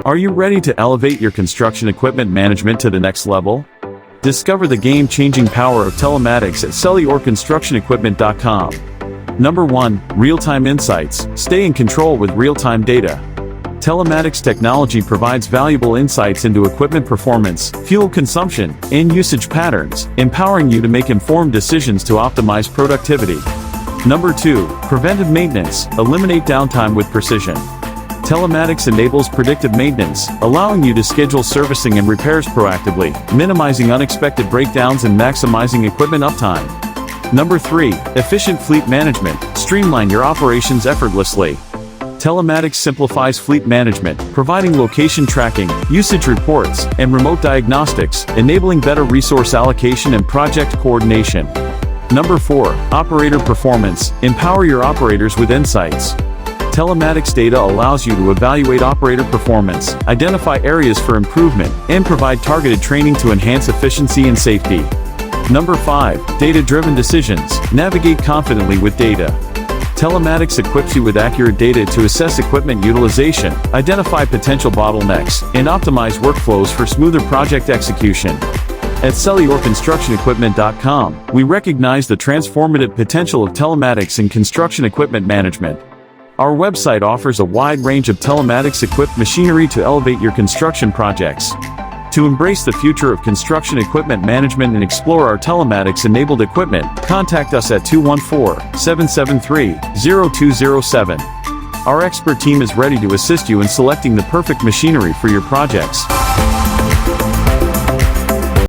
Are you ready to elevate your construction equipment management to the next level? Discover the game-changing power of telematics at selyorconstructionequipment.com. Number 1. Real-time insights. Stay in control with real-time data. Telematics technology provides valuable insights into equipment performance, fuel consumption, and usage patterns, empowering you to make informed decisions to optimize productivity. Number 2. Preventive maintenance. Eliminate downtime with precision. Telematics enables predictive maintenance, allowing you to schedule servicing and repairs proactively, minimizing unexpected breakdowns and maximizing equipment uptime. Number 3. Efficient fleet management. Streamline your operations effortlessly. Telematics simplifies fleet management, providing location tracking, usage reports, and remote diagnostics, enabling better resource allocation and project coordination. Number 4. Operator performance. Empower your operators with insights. Telematics data allows you to evaluate operator performance, identify areas for improvement, and provide targeted training to enhance efficiency and safety. Number 5. Data-driven decisions. Navigate confidently with data. Telematics equips you with accurate data to assess equipment utilization, identify potential bottlenecks, and optimize workflows for smoother project execution. At selyorconstructionequipment.com, we recognize the transformative potential of telematics in construction equipment management. Our website offers a wide range of telematics-equipped machinery to elevate your construction projects. To embrace the future of construction equipment management and explore our telematics-enabled equipment, contact us at 214-773-0207. Our expert team is ready to assist you in selecting the perfect machinery for your projects.